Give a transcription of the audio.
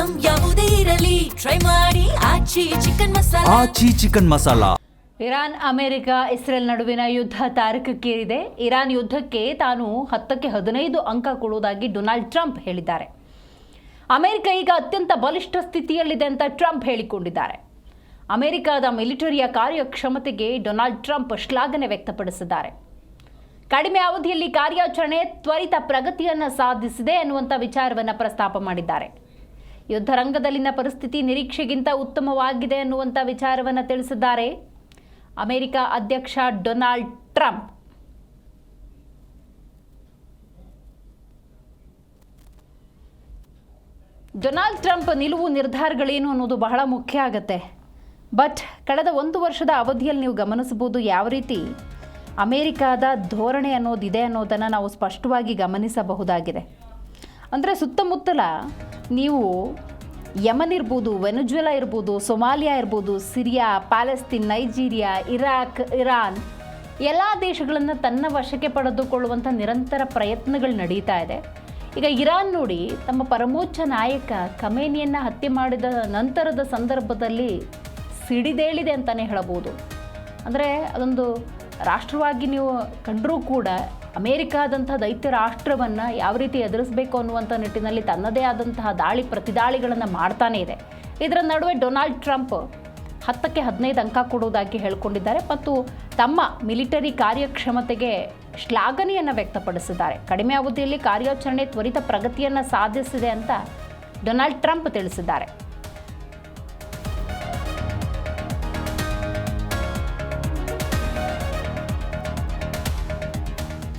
Item ಯಾವುದೇ ಇರಲಿ try ಮಾಡಿ Aachi chicken masala. Iran America Israel ನಡುವಿನ ಯುದ್ಧ ತಾರಕಕ್ಕೇರಿದೆ. ಇರಾನ್ ಯುದ್ಧಕ್ಕೆ ತಾನು 10ಕ್ಕೆ 15 ಅಂಕ ಕೊಡುವುದಾಗಿ ಡೊನಾಲ್ಡ್ ಟ್ರಂಪ್ ಹೇಳಿದ್ದಾರೆ. ಅಮೆರಿಕ ಈಗ ಅತ್ಯಂತ ಬಲಿಷ್ಠ ಸ್ಥಿತಿಯಲ್ಲಿದೆ ಅಂತ ಟ್ರಂಪ್ ಹೇಳಿಕೊಂಡಿದ್ದಾರೆ. ಅಮೆರಿಕದ ಮಿಲಿಟರಿಯ ಕಾರ್ಯಕ್ಷಮತೆಗೆ ಡೊನಾಲ್ಡ್ ಟ್ರಂಪ್ ಶ್ಲಾಘನೆ ವ್ಯಕ್ತಪಡಿಸಿದ್ದಾರೆ. ಕಡಿಮೆ ಅವಧಿಯಲ್ಲಿ ಕಾರ್ಯಾಚರಣೆ ತ್ವರಿತ ಪ್ರಗತಿಯನ್ನು ಸಾಧಿಸಿದೆ ಎನ್ನುವಂಥ ವಿಚಾರವನ್ನು ಪ್ರಸ್ತಾಪ ಮಾಡಿದ್ದಾರೆ. ಯುದ್ಧ ರಂಗದಲ್ಲಿನ ಪರಿಸ್ಥಿತಿ ನಿರೀಕ್ಷೆಗಿಂತ ಉತ್ತಮವಾಗಿದೆ ಎನ್ನುವಂಥ ವಿಚಾರವನ್ನು ತಿಳಿಸಿದ್ದಾರೆ ಅಮೆರಿಕ ಅಧ್ಯಕ್ಷ ಡೊನಾಲ್ಡ್ ಟ್ರಂಪ್. ಡೊನಾಲ್ಡ್ ಟ್ರಂಪ್ ನಿಲುವು ನಿರ್ಧಾರಗಳೇನು ಅನ್ನೋದು ಬಹಳ ಮುಖ್ಯ ಆಗುತ್ತೆ. ಬಟ್ ಕಳೆದ 1 ವರ್ಷದ ಅವಧಿಯಲ್ಲಿ ನೀವು ಗಮನಿಸಬಹುದು ಯಾವ ರೀತಿ ಅಮೇರಿಕಾದ ಧೋರಣೆ ಅನ್ನೋದಿದೆ ಅನ್ನೋದನ್ನು ನಾವು ಸ್ಪಷ್ಟವಾಗಿ ಗಮನಿಸಬಹುದಾಗಿದೆ. ಅಂದರೆ ಸುತ್ತಮುತ್ತಲ ನೀವು ಯಮನ್ ಇರ್ಬೋದು, ವೆನೆಜುವೆಲಾ ಇರ್ಬೋದು, ಸೊಮಾಲಿಯಾ ಇರ್ಬೋದು, Syria, Palestine, Nigeria, Iraq, Iran ಎಲ್ಲ ದೇಶಗಳನ್ನು ತನ್ನ ವಶಕ್ಕೆ ಪಡೆದುಕೊಳ್ಳುವಂಥ ನಿರಂತರ ಪ್ರಯತ್ನಗಳು ನಡೀತಾ ಇದೆ. ಈಗ ಇರಾನ್ ನೋಡಿ ತಮ್ಮ ಪರಮೋಚ್ಚ ನಾಯಕ ಖಮೇನಿಯನ್ನು ಹತ್ಯೆ ಮಾಡಿದ ನಂತರದ ಸಂದರ್ಭದಲ್ಲಿ ಸಿಡಿದೇಳಿದೆ ಅಂತಲೇ ಹೇಳಬಹುದು. ಅಂದರೆ ಅದೊಂದು ರಾಷ್ಟ್ರವಾಗಿ ನೀವು ಕಂಡರೂ ಕೂಡ ಅಮೇರಿಕಾದಂಥ ದೈತ್ಯ ರಾಷ್ಟ್ರವನ್ನು ಯಾವ ರೀತಿ ಎದುರಿಸಬೇಕು ಅನ್ನುವಂಥ ನಿಟ್ಟಿನಲ್ಲಿ ತನ್ನದೇ ಆದಂತಹ ಪ್ರತಿದಾಳಿಗಳನ್ನು ಮಾಡ್ತಾನೇ ಇದೆ. ಇದರ ನಡುವೆ ಡೊನಾಲ್ಡ್ ಟ್ರಂಪ್ 10ಕ್ಕೆ 15 ಅಂಕ ಕೊಡುವುದಾಗಿ ಹೇಳಿಕೊಂಡಿದ್ದಾರೆ ಮತ್ತು ತಮ್ಮ ಮಿಲಿಟರಿ ಕಾರ್ಯಕ್ಷಮತೆಗೆ ಶ್ಲಾಘನೆಯನ್ನು ವ್ಯಕ್ತಪಡಿಸಿದ್ದಾರೆ. ಕಡಿಮೆ ಅವಧಿಯಲ್ಲಿ ಕಾರ್ಯಾಚರಣೆ ತ್ವರಿತ ಪ್ರಗತಿಯನ್ನು ಸಾಧಿಸಿದೆ ಅಂತ ಡೊನಾಲ್ಡ್ ಟ್ರಂಪ್ ತಿಳಿಸಿದ್ದಾರೆ.